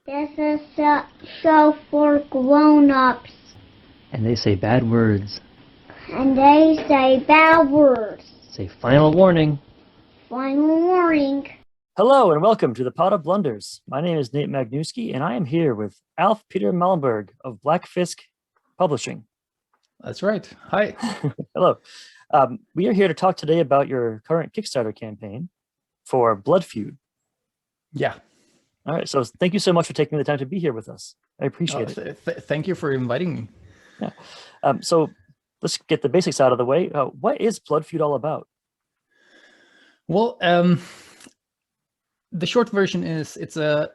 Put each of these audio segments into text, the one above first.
This is a show for grown-ups. And they say bad words. And they say bad words. Say final warning. Final warning. Hello and welcome to the Pot of Blunders. My name is Nate Magnuski and I am here with Alf Peter Malmberg of Blackfisk Publishing. That's right. Hi. Hello. We are here to talk today about your current Kickstarter campaign for Blood Feud. Yeah. All right. So thank you so much for taking the time to be here with us. I appreciate it. Thank you for inviting me. Yeah. So let's get the basics out of the way. What is Blood Feud all about? Well, the short version is it's a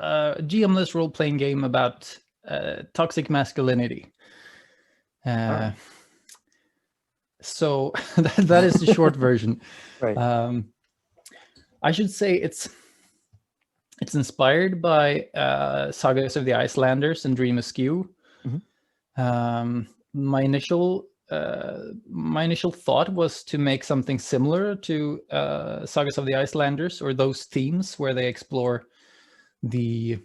GM-less role-playing game about toxic masculinity. So that is the short version. Right. I should say it's inspired by Sagas of the Icelanders and Dream Askew. Mm-hmm. My initial thought was to make something similar to Sagas of the Icelanders, or those themes where they explore the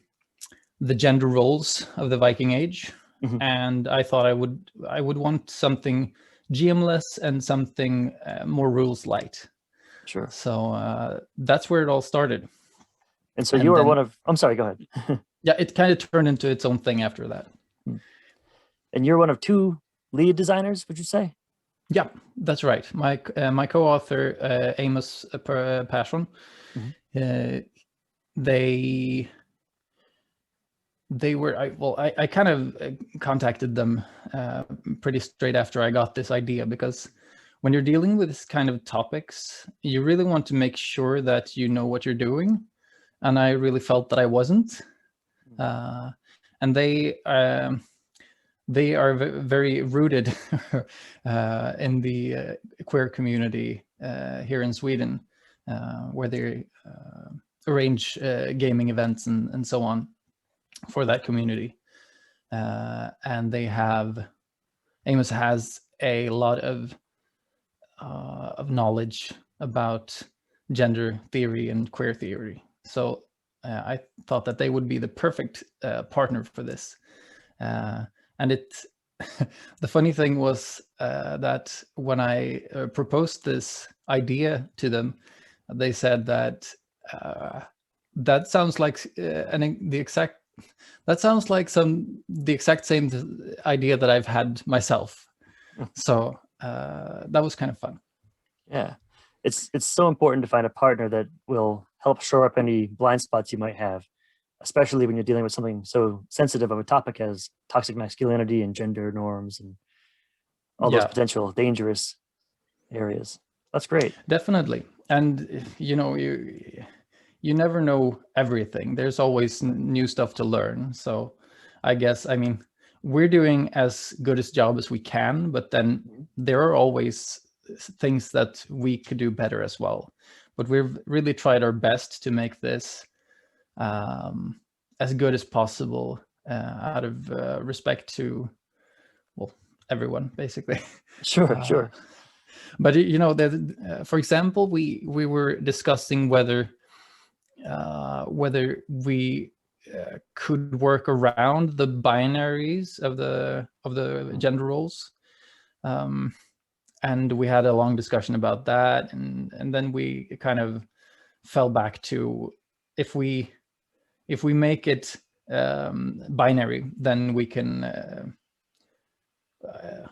gender roles of the Viking Age. Mm-hmm. And I thought I would want something GM-less and something more rules light. Sure. So that's where it all started. And so you are one of, I'm sorry, go ahead. Yeah, it kind of turned into its own thing after that. And you're one of two lead designers, would you say? Yeah, that's right. My co-author, Amos Persson, mm-hmm. They were, I kind of contacted them pretty straight after I got this idea, because when you're dealing with this kind of topics, you really want to make sure that you know what you're doing. And I really felt that I wasn't. And they are very rooted in the queer community here in Sweden, where they arrange gaming events and so on for that community. And Amos has a lot of knowledge about gender theory and queer theory. So I thought that they would be the perfect partner for this. And the funny thing was that when I proposed this idea to them, they said that that sounds like the exact same idea that I've had myself. So that was kind of fun. Yeah, it's so important to find a partner that will help shore up any blind spots you might have, especially when you're dealing with something so sensitive of a topic as toxic masculinity and gender norms and all those potential dangerous areas. That's great. Definitely. And you never know everything. There's always new stuff to learn. So I mean, we're doing as good a job as we can, but then there are always things that we could do better as well. But we've really tried our best to make this as good as possible out of respect to, everyone, basically. Sure. But for example, we were discussing whether we could work around the binaries of the gender roles, and we had a long discussion about that, and then we kind of fell back to if we make it binary, then we can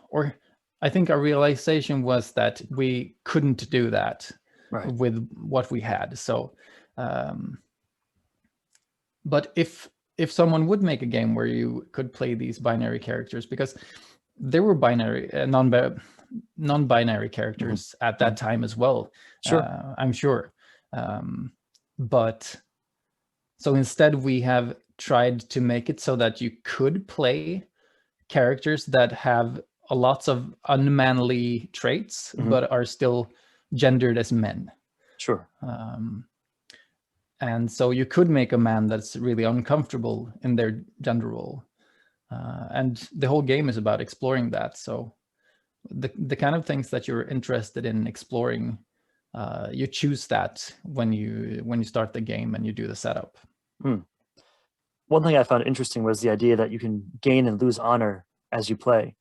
or I think our realization was that we couldn't do that with what we had. So but if someone would make a game where you could play these binary characters, because there were binary non-binary characters at that time as well. Sure. I'm sure. But so instead we have tried to make it so that you could play characters that have lots of unmanly traits, but are still gendered as men. Sure. And so you could make a man that's really uncomfortable in their gender role. And the whole game is about exploring that. So the kind of things that you're interested in exploring, you choose that when you start the game and you do the setup. one thing I found interesting was the idea that you can gain and lose honor as you play.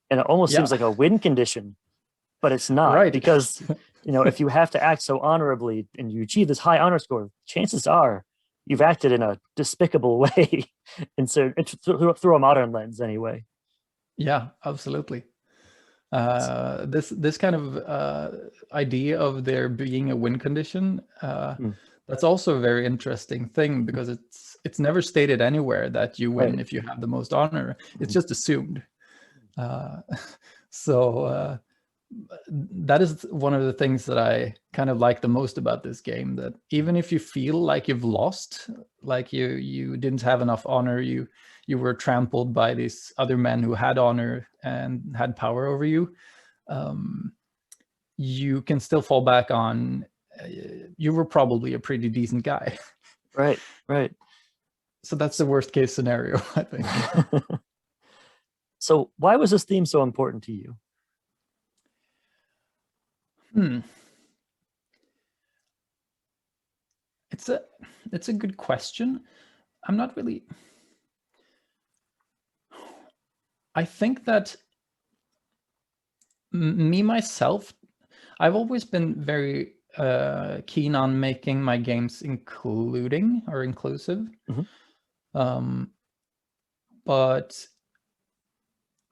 And it almost seems like a win condition, but it's not, Right. because if you have to act so honorably and you achieve this high honor score, chances are you've acted in a despicable way, and so through a modern lens anyway. Yeah, absolutely. This kind of idea of there being a win condition, that's also a very interesting thing, because it's never stated anywhere that you win if you have the most honor. It's just assumed. So that is one of the things that I kind of like the most about this game, that even if you feel like you've lost, like you didn't have enough honor, you were trampled by these other men who had honor and had power over you, you can still fall back on you were probably a pretty decent guy. Right. So that's the worst case scenario, I think. So why was this theme so important to you? It's a good question. I'm not really. I think that me myself, I've always been very keen on making my games including or inclusive, but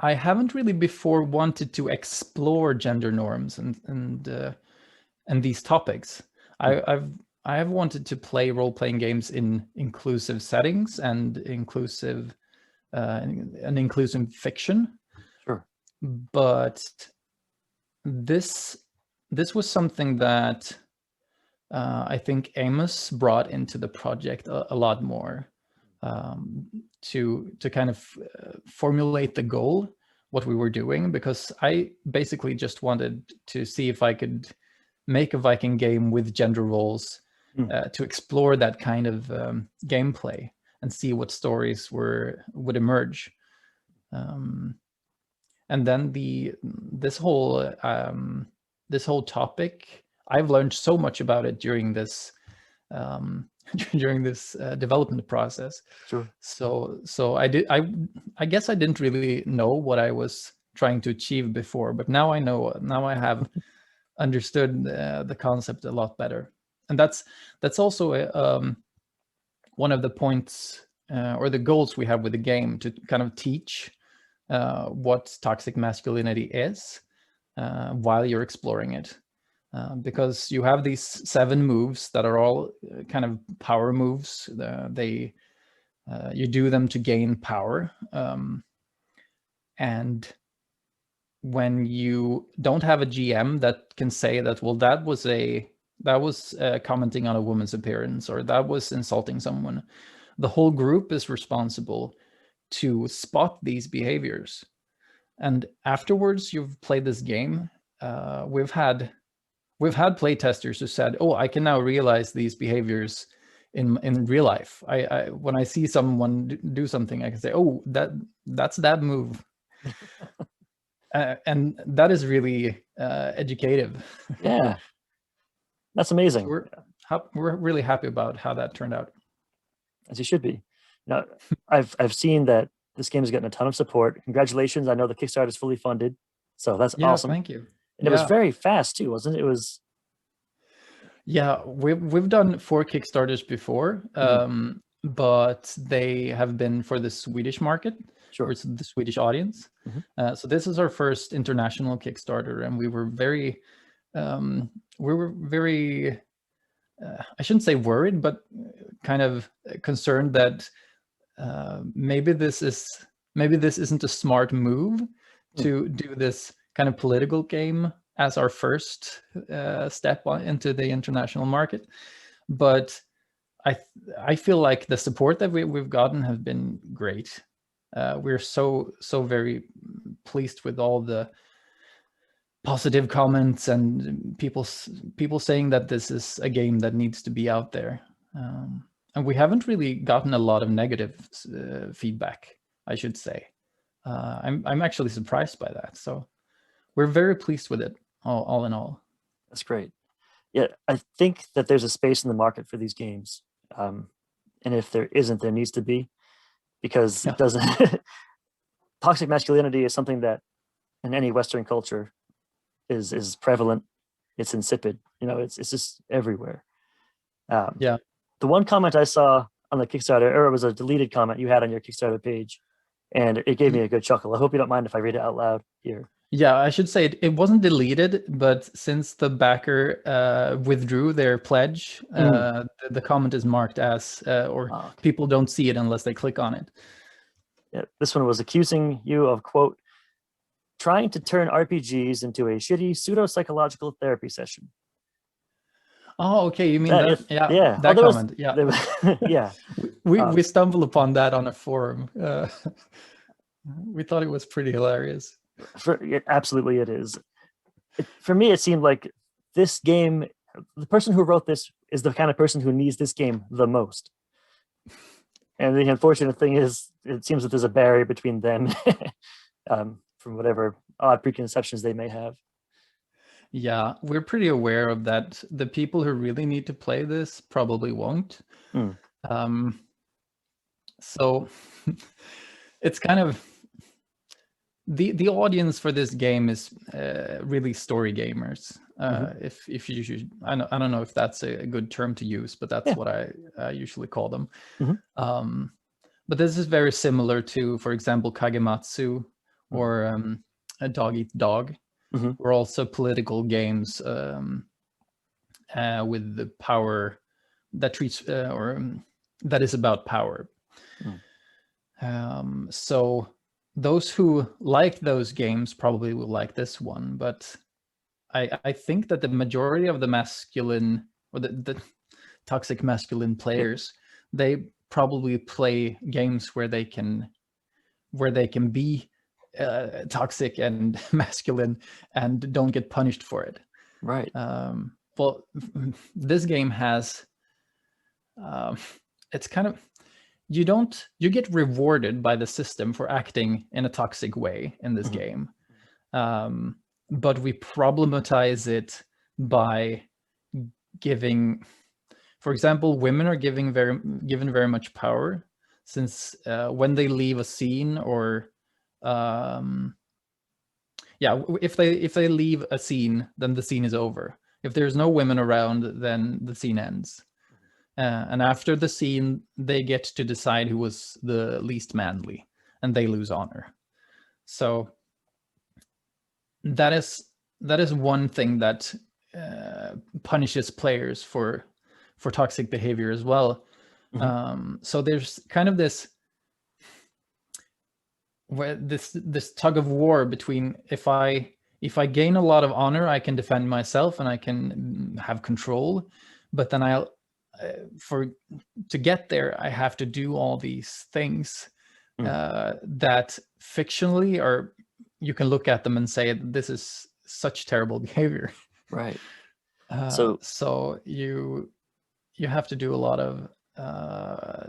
I haven't really before wanted to explore gender norms and these topics. I have wanted to play role-playing games in inclusive settings and inclusive fiction. Sure. But this was something that I think Amos brought into the project a lot more, to kind of formulate the goal, what we were doing, because I basically just wanted to see if I could make a Viking game with gender roles, to explore that kind of gameplay and see what stories would emerge. And then this whole topic, I've learned so much about it during this development process. Sure. So I guess I didn't really know what I was trying to achieve before, but now I know. Now I have understood the concept a lot better, and that's also one of the points or the goals we have with the game, to kind of teach what toxic masculinity is while you're exploring it. Because you have these 7 moves that are all kind of power moves. You do them to gain power, and when you don't have a GM that can say that, well, that was commenting on a woman's appearance, or that was insulting someone, the whole group is responsible to spot these behaviors. And afterwards you've played this game, we've had playtesters who said, oh, I can now realize these behaviors in real life. I when I see someone do something, I can say, oh, that's that move. And that is really educative. Yeah, that's amazing. So we're really happy about how that turned out. As you should be. Now, I've seen that this game has gotten a ton of support. Congratulations! I know the Kickstarter is fully funded, so that's awesome. Thank you. And it was very fast too, wasn't it? It was. Yeah, we've done 4 Kickstarters before, but they have been for the Swedish market. Sure. Or the Swedish audience. So this is our first international Kickstarter, and we were very, I shouldn't say worried, but kind of concerned that maybe this isn't a smart move to do this kind of political game as our first step into the international market. But I feel like the support that we've gotten has been great. We're so very pleased with all the positive comments and people saying that this is a game that needs to be out there. And we haven't really gotten a lot of negative feedback, I should say. I'm actually surprised by that. So we're very pleased with it, all in all. That's great. Yeah, I think that there's a space in the market for these games. and if there isn't, there needs to be, because Yeah. it doesn't. Toxic masculinity is something that in any Western culture is prevalent. It's insipid. It's just everywhere. Yeah. The one comment I saw on the Kickstarter, or it was a deleted comment you had on your Kickstarter page, and it gave me a good chuckle. I hope you don't mind if I read it out loud here. Yeah, I should say it wasn't deleted, but since the backer withdrew their pledge, the comment is marked as, or people don't see it unless they click on it. Yeah, this one was accusing you of, quote, trying to turn RPGs into a shitty pseudo-psychological therapy session. Oh, okay. You mean that? Yeah. That comment. Yeah. Yeah. We stumbled upon that on a forum. We thought it was pretty hilarious. Absolutely, it is. For me, it seemed like this game, the person who wrote this is the kind of person who needs this game the most. And the unfortunate thing is, it seems that there's a barrier between them from whatever odd preconceptions they may have. Yeah, we're pretty aware of that. The people who really need to play this probably won't. So it's kind of the audience for this game is really story gamers. If you should, I don't know if that's a good term to use, but that's what I usually call them. But this is very similar to, for example, Kagematsu or a Dog Eat Dog, or also political games with the power that treats that is about power. So those who like those games probably will like this one, but I think that the majority of the masculine or the toxic masculine players, they probably play games where they can be toxic and masculine and don't get punished for it. Right. Well, this game has it's kind of, you get rewarded by the system for acting in a toxic way in this game, but we problematize it by giving, for example, women are given very much power, since when they leave a scene, or if they leave a scene, then the scene is over. If there's no women around, then the scene ends. And after the scene, they get to decide who was the least manly, and they lose honor. So that is one thing that punishes players for toxic behavior as well. So there's kind of this tug of war between, if I gain a lot of honor, I can defend myself and I can have control, but then to get there, I have to do all these things that fictionally, or you can look at them and say, this is such terrible behavior. Right. So you have to do a lot of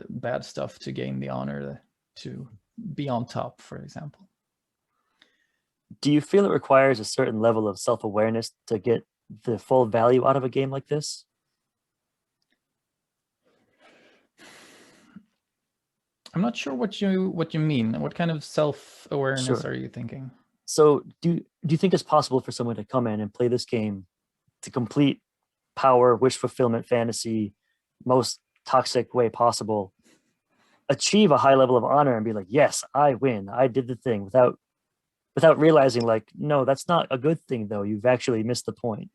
bad stuff to gain the honor to be on top, for example. Do you feel it requires a certain level of self-awareness to get the full value out of a game like this? I'm not sure what you mean. What kind of self-awareness are you thinking? So do you think it's possible for someone to come in and play this game to complete power, wish fulfillment, fantasy, most toxic way possible, achieve a high level of honor and be like, yes, I win, I did the thing, without realizing, like, no, that's not a good thing though, you've actually missed the point?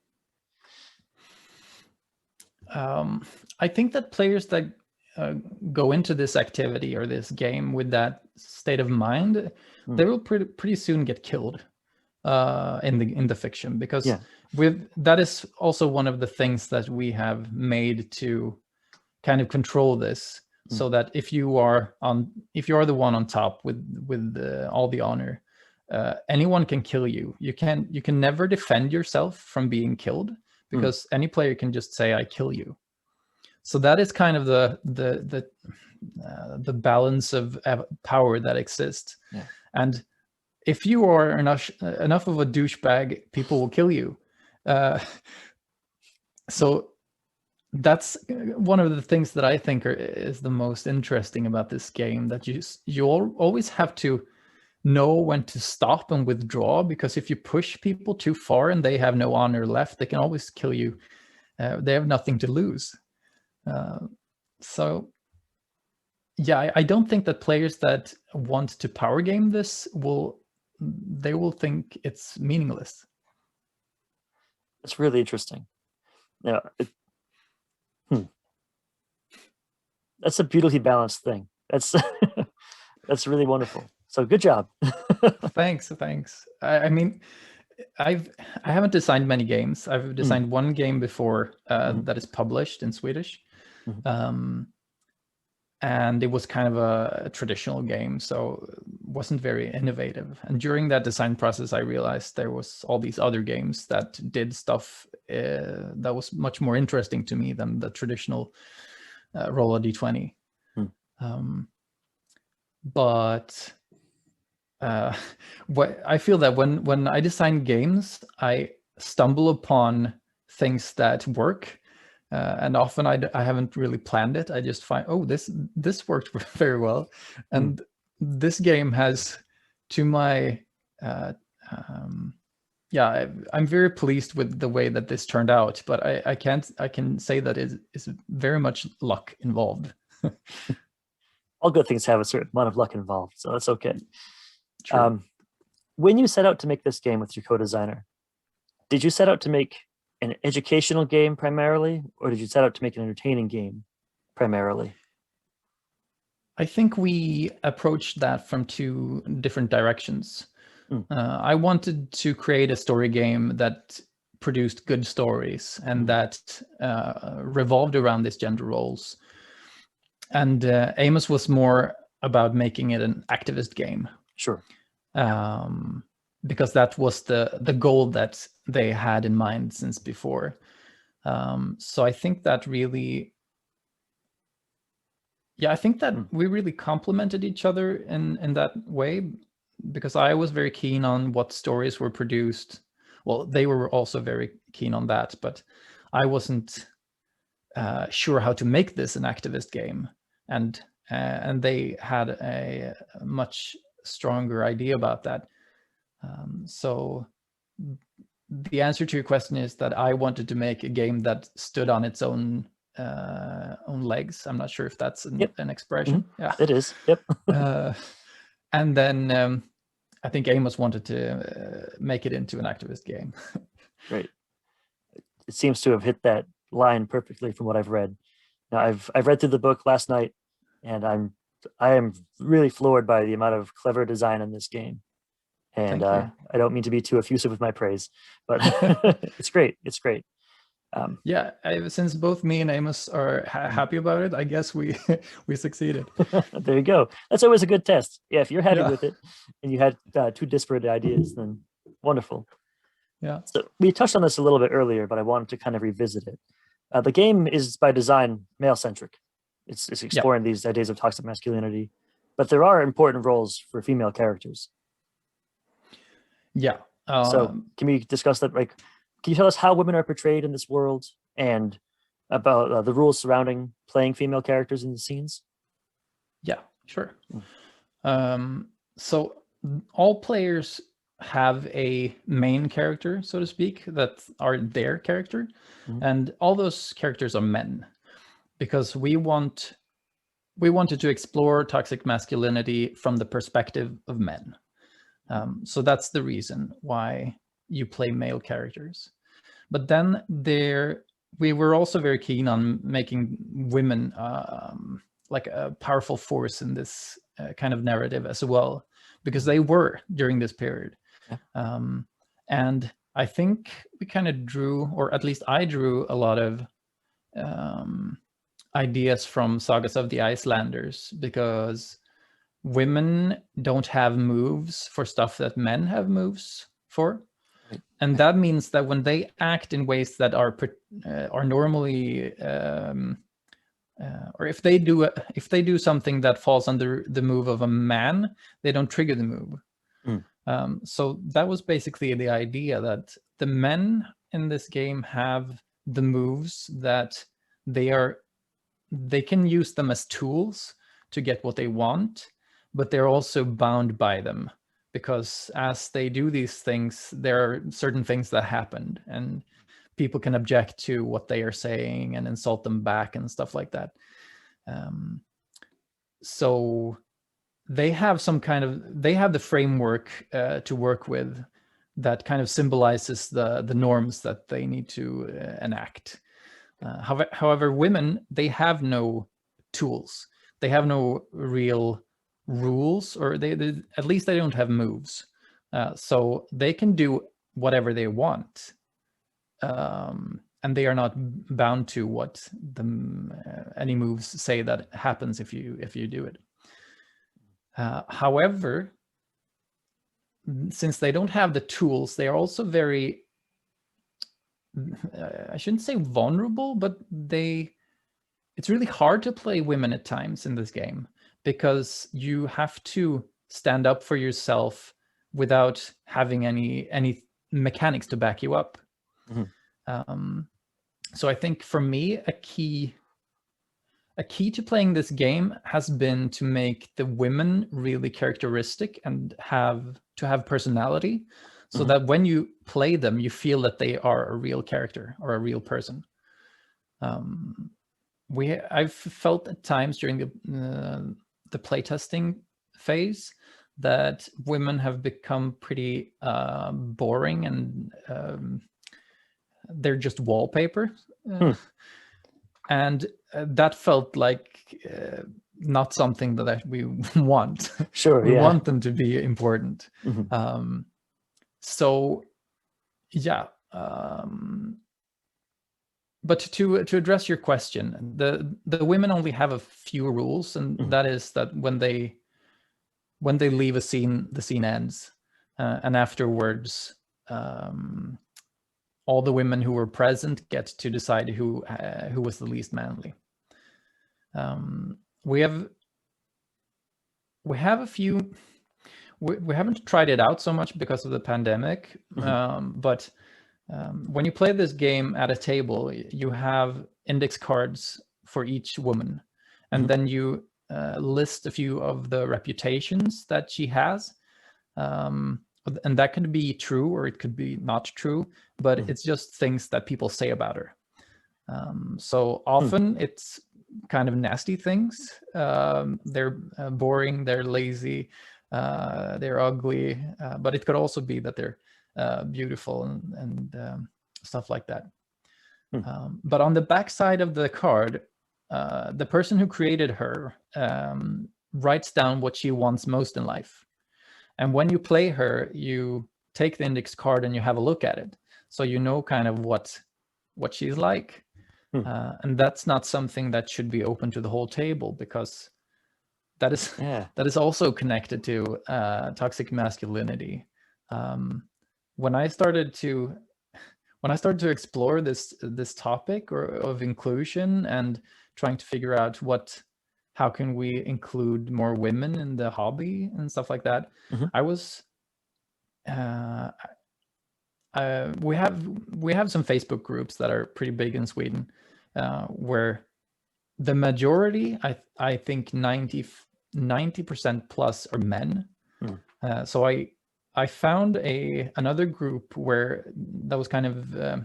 I think that players that go into this activity or this game with that state of mind, they will pretty soon get killed in the fiction, because that is also one of the things that we have made to kind of control this, so that if you are the one on top with all the honor, anyone can kill you. You can never defend yourself from being killed, because any player can just say, I kill you. So that is kind of the balance of power that exists. And if you are enough of a douchebag, people will kill you. So that's one of the things that I think is the most interesting about this game, that you always have to know when to stop and withdraw, because if you push people too far and they have no honor left, they can always kill you. They have nothing to lose. So yeah, I don't think that players that want to power game this will think it's meaningless. That's really interesting. Yeah, that's a beautifully balanced thing. That's that's really wonderful. So good job. Thanks. I mean, I haven't designed many games. I've designed one game before that is published in Swedish. And it was kind of a traditional game, so it wasn't very innovative. And during that design process, I realized there was all these other games that did stuff that was much more interesting to me than the traditional roll a d20. But I feel that when I design games, I stumble upon things that work. And often I haven't really planned it. I just find, oh, this worked very well. And this game has, to my, yeah, I'm very pleased with the way that this turned out, but I can say that it is very much luck involved. All good things have a certain amount of luck involved, so that's okay. When you set out to make this game with your co-designer, did you set out to make an educational game primarily, or did you set out to make an entertaining game primarily? I think we approached that from two different directions. I wanted to create a story game that produced good stories and that revolved around these gender roles. And Amos was more about making it an activist game. Sure. Because that was the goal that they had in mind since before. So I think that really, I think that we really complemented each other in that way, because I was very keen on what stories were produced. Well, they were also very keen on that, but I wasn't sure how to make this an activist game. And they had a much stronger idea about that. So the answer to your question is that I wanted to make a game that stood on its own legs. I'm not sure if that's an expression. Yeah, it is. Yep. And then I think Amos wanted to make it into an activist game. Right. It seems to have hit that line perfectly from what I've read. Now, I've read through the book last night, and I am really floored by the amount of clever design in this game. And I don't mean to be too effusive with my praise, but it's great. It's great. Yeah, since both me and Amos are happy about it, I guess we succeeded. There you go. That's always a good test. Yeah, if you're happy with it and you had two disparate ideas, then wonderful. Yeah. So we touched on this a little bit earlier, but I wanted to kind of revisit it. The game is by design male-centric. It's exploring these ideas of toxic masculinity, but there are important roles for female characters. Yeah. So can we discuss that? Like, can you tell us how women are portrayed in this world and about the rules surrounding playing female characters in the scenes? Yeah, sure. So all players have a main character, so to speak, that are their character. And all those characters are men, because we wanted to explore toxic masculinity from the perspective of men. So that's the reason why you play male characters. But then we were also very keen on making women like a powerful force in this kind of narrative as well, because they were during this period. And I think we kind of drew, or at least I drew, a lot of ideas from Sagas of the Icelanders, because women don't have moves for stuff that men have moves for. And that means that when they act in ways that are normally, or if they do something that falls under the move of a man, they don't trigger the move. So that was basically the idea, that the men in this game have the moves that they can use them as tools to get what they want, but they're also bound by them, because as they do these things, there are certain things that happen, and people can object to what they are saying and insult them back and stuff like that. So they have the framework to work with that kind of symbolizes the norms that they need to enact. However, women, they have no tools. They have no real rules, or they at least they don't have moves. So they can do whatever they want. And they are not bound to what any moves say that happens if you do it. However, since they don't have the tools, they are also very, I shouldn't say vulnerable, but it's really hard to play women at times in this game, because you have to stand up for yourself without having any mechanics to back you up. Mm-hmm. So I think for me, a key to playing this game has been to make the women really characteristic and have personality, so mm-hmm. that when you play them, you feel that they are a real character or a real person. I've felt at times during the playtesting phase that women have become pretty boring, and they're just wallpaper. And that felt like not something that we want. Sure, we want them to be important. Mm-hmm. So, yeah. But to address your question, the women only have a few rules, and mm-hmm. that is that when they leave a scene, the scene ends, and afterwards, all the women who were present get to decide who was the least manly. We have a few. We haven't tried it out so much because of the pandemic, mm-hmm. But when you play this game at a table, you have index cards for each woman, and mm-hmm. then you list a few of the reputations that she has. And that could be true or it could be not true, but mm-hmm. it's just things that people say about her. So often it's kind of nasty things. They're boring, they're lazy, they're ugly, but it could also be that they're beautiful and stuff like that. But on the back side of the card, the person who created her writes down what she wants most in life. And when you play her, you take the index card and you have a look at it, so you know kind of what she's like. And that's not something that should be open to the whole table, because that is also connected to toxic masculinity. When I started to explore this topic of inclusion and trying to figure out how can we include more women in the hobby and stuff like that, mm-hmm. We have some Facebook groups that are pretty big in Sweden, where the majority, I think 90% plus are men. So I found another group where that was kind of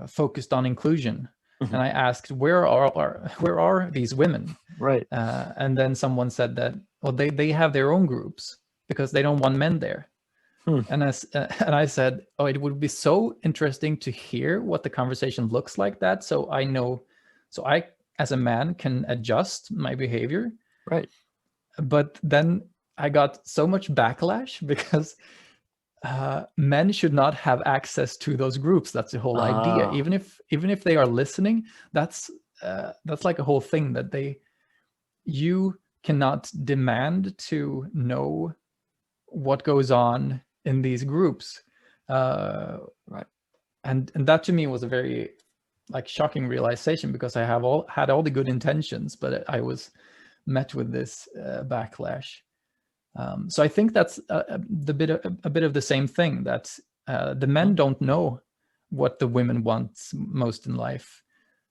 focused on inclusion. Mm-hmm. And I asked, where are these women? Right. And then someone said that, well, they have their own groups because they don't want men there. And I said, oh, it would be so interesting to hear what the conversation looks like that, so I know, so I as a man can adjust my behavior. Right. But then I got so much backlash because men should not have access to those groups. That's the whole idea. Even if they are listening, that's like a whole thing that you cannot demand to know what goes on in these groups. Right. And that to me was a very shocking realization, because I had all the good intentions, but I was met with this backlash. So I think that's a bit of the same thing, that the men don't know what the women want most in life.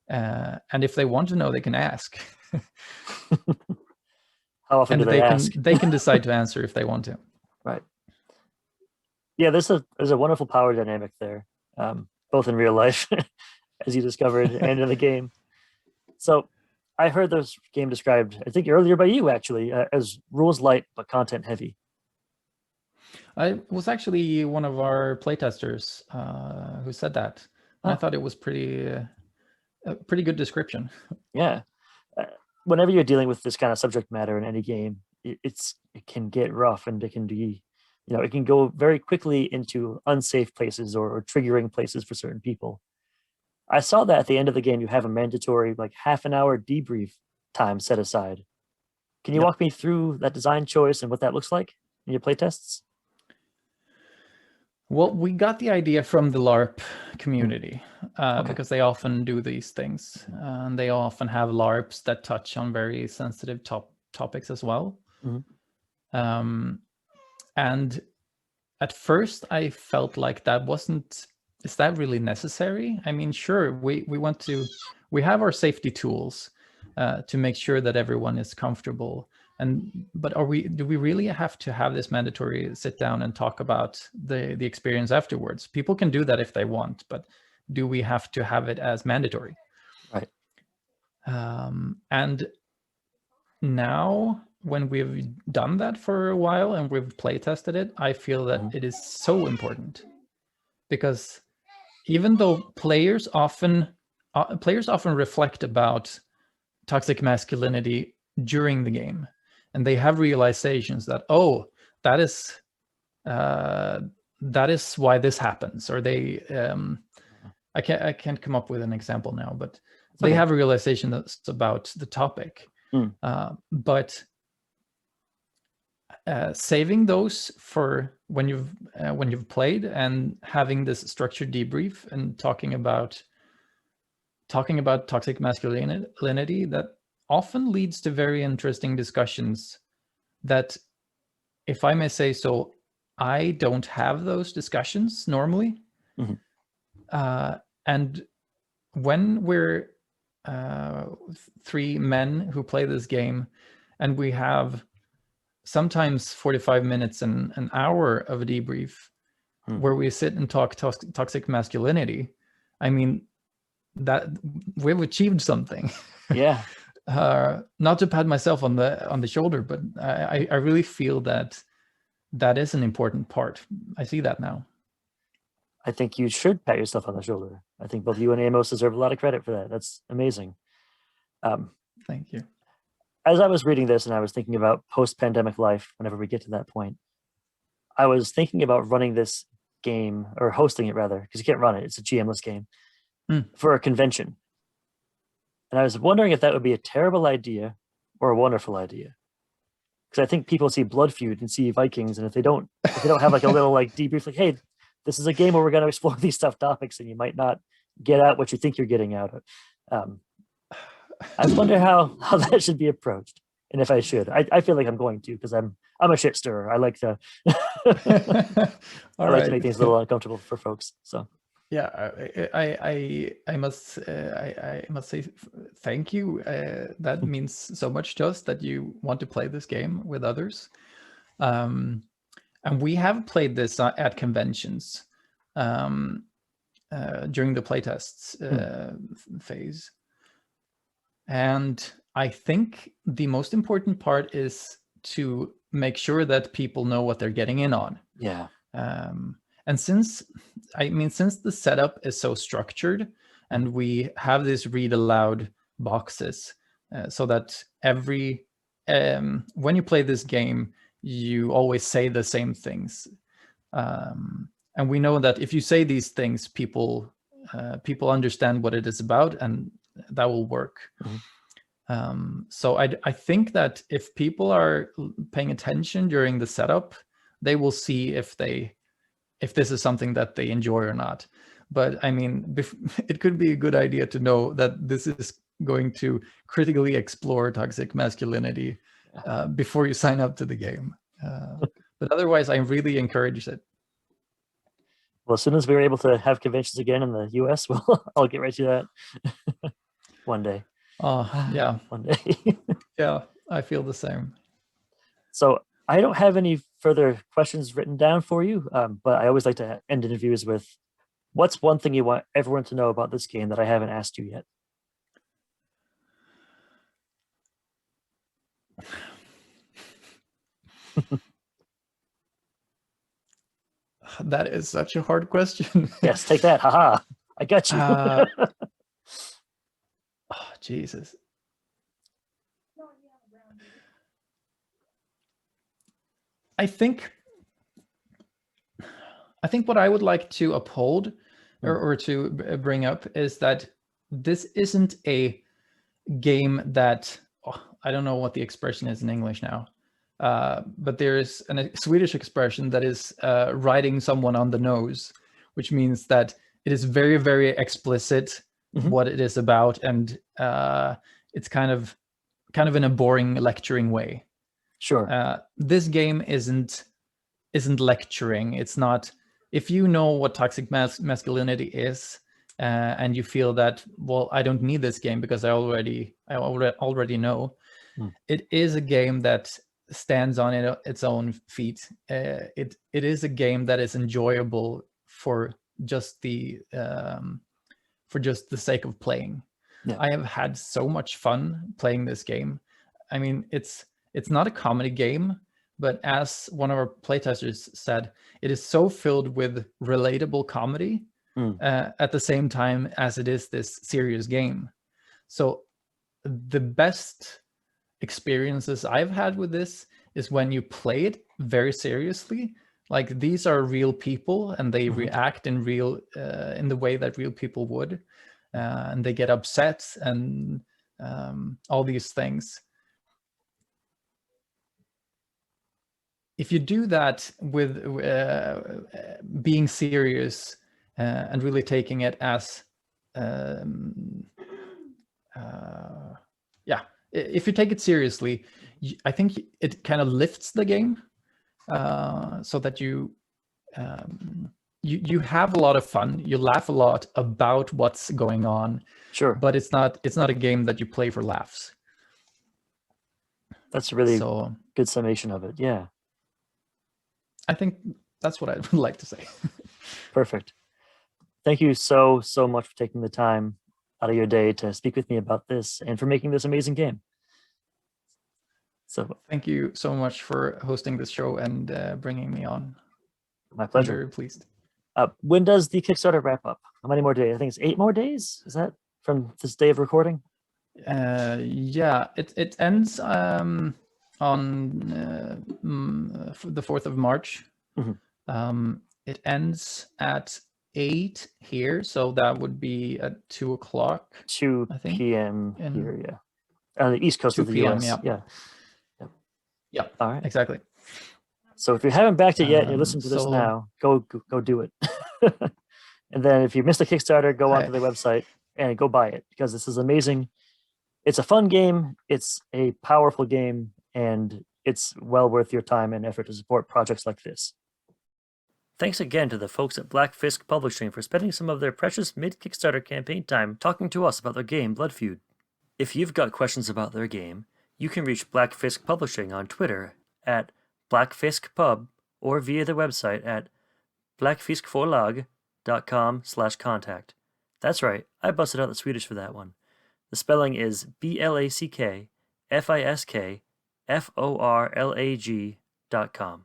And if they want to know, they can ask. How often And do they ask? they can decide to answer if they want to. Right. Yeah, there's a wonderful power dynamic there, both in real life, as you discovered, and in the game. So I heard this game described, I think earlier by you actually, as rules light but content heavy. It was actually one of our playtesters who said that. And I thought it was a pretty good description. Yeah. Whenever you're dealing with this kind of subject matter in any game, it can get rough, and it can be, it can go very quickly into unsafe places or triggering places for certain people. I saw that at the end of the game, you have a mandatory like half-an-hour debrief time set aside. Can you walk me through that design choice and what that looks like in your playtests? Well, we got the idea from the LARP community because they often do these things. And they often have LARPs that touch on very sensitive topics as well. And at first I felt like is that really necessary? I mean, sure, we have our safety tools to make sure that everyone is comfortable. But do we really have to have this mandatory sit down and talk about the experience afterwards? People can do that if they want, but do we have to have it as mandatory? Right. And now, when we've done that for a while and we've play tested it, I feel that it is so important, because even though players often reflect about toxic masculinity during the game, and they have realizations that, oh, that is why this happens, or I can't come up with an example now, but they have a realization that's about the topic. But saving those for when you've played, and having this structured debrief and talking about toxic masculinity, that often leads to very interesting discussions that, if I may say so, I don't have those discussions normally. And when we're 3 men who play this game, and we have sometimes 45 minutes and an hour of a debrief where we sit and talk toxic masculinity, I mean, that we've achieved something. Yeah. Not to pat myself on the shoulder, but I really feel that is an important part. I see that now. I think you should pat yourself on the shoulder. I think both you and Amos deserve a lot of credit for that. That's amazing. Thank you. As I was reading this and I was thinking about post-pandemic life, whenever we get to that point, I was thinking about running this game, or hosting it rather, because you can't run it. It's a GM-less game, for a convention. And I was wondering if that would be a terrible idea or a wonderful idea. Because I think people see Blood Feud and see Vikings, and if they don't have like a little like debrief, like, hey, this is a game where we're going to explore these tough topics, and you might not get out what you think you're getting out of. I wonder how that should be approached, and if I should. I feel like I'm going to, because I'm a shit stirrer. I like to to make things a little uncomfortable for folks. So yeah, I must say thank you. That means so much to us that you want to play this game with others. And we have played this at conventions during the playtests phase. And I think the most important part is to make sure that people know what they're getting in on. Yeah. And since the setup is so structured, and we have this read aloud boxes, so that when you play this game, you always say the same things. And we know that if you say these things, people understand what it is about, and that will work. So I think that if people are paying attention during the setup, they will see if this is something that they enjoy or not. But I mean, it could be a good idea to know that this is going to critically explore toxic masculinity before you sign up to the game. But otherwise, I really encourage it. Well, as soon as we were able to have conventions again in the US, I'll get right to that one day. Oh, yeah. One day. Yeah, I feel the same. So I don't have any further questions written down for you, but I always like to end interviews with, what's one thing you want everyone to know about this game that I haven't asked you yet? That is such a hard question. Yes, take that. Haha. I got you. Oh, Jesus. I think what I would like to uphold or to bring up is that this isn't a game that, I don't know what the expression is in English now, but there's a Swedish expression that is riding someone on the nose, which means that it is very, very explicit what it is about, and it's kind of in a boring lecturing way. Sure. This game isn't lecturing. It's not. If you know what toxic masculinity is, and you feel that, well, I don't need this game because I already know. It is a game that stands on its own feet. It is a game that is enjoyable for just the sake of playing. Yeah. I have had so much fun playing this game. I mean, it's not a comedy game, but as one of our playtesters said, it is so filled with relatable comedy at the same time as it is this serious game. So the best experiences I've had with this is when you play it very seriously. Like, these are real people and they react in the way that real people would, and they get upset and all these things. If you do that with being serious and really taking it as, if you take it seriously, I think it kind of lifts the game, so that you have a lot of fun, you laugh a lot about what's going on. Sure. But it's not a game that you play for laughs. That's a really good summation of it. Yeah. I think that's what I would like to say. Perfect. Thank you so much for taking the time out of your day to speak with me about this and for making this amazing game. So thank you so much for hosting this show and bringing me on. My pleasure. I'm very pleased. When does the Kickstarter wrap up? How many more days? I think it's 8 more days. Is that from this day of recording? Yeah, it ends on the 4th of March. It ends at 8 here, so that would be at 2 o'clock. 2 p.m. here, yeah. On the East Coast of the US. Yeah. All right. Exactly. So if you haven't backed it yet and you're listening to this now, go do it. And then if you missed the Kickstarter, go onto the website and go buy it, because this is amazing. It's a fun game. It's a powerful game, and it's well worth your time and effort to support projects like this. Thanks again to the folks at Blackfisk Publishing for spending some of their precious mid-Kickstarter campaign time talking to us about their game, Blood Feud. If you've got questions about their game, you can reach Blackfisk Publishing on Twitter at blackfiskpub or via the website at blackfiskforlag.com/contact. That's right, I busted out the Swedish for that one. The spelling is BLACKFISKFORLAG.com.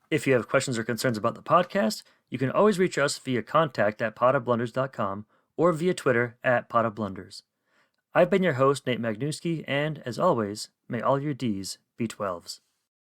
If you have questions or concerns about the podcast, you can always reach us via contact@potofblunders.com or via Twitter @potofblunders. I've been your host, Nate Magnuski, and as always, may all your Ds be 12s.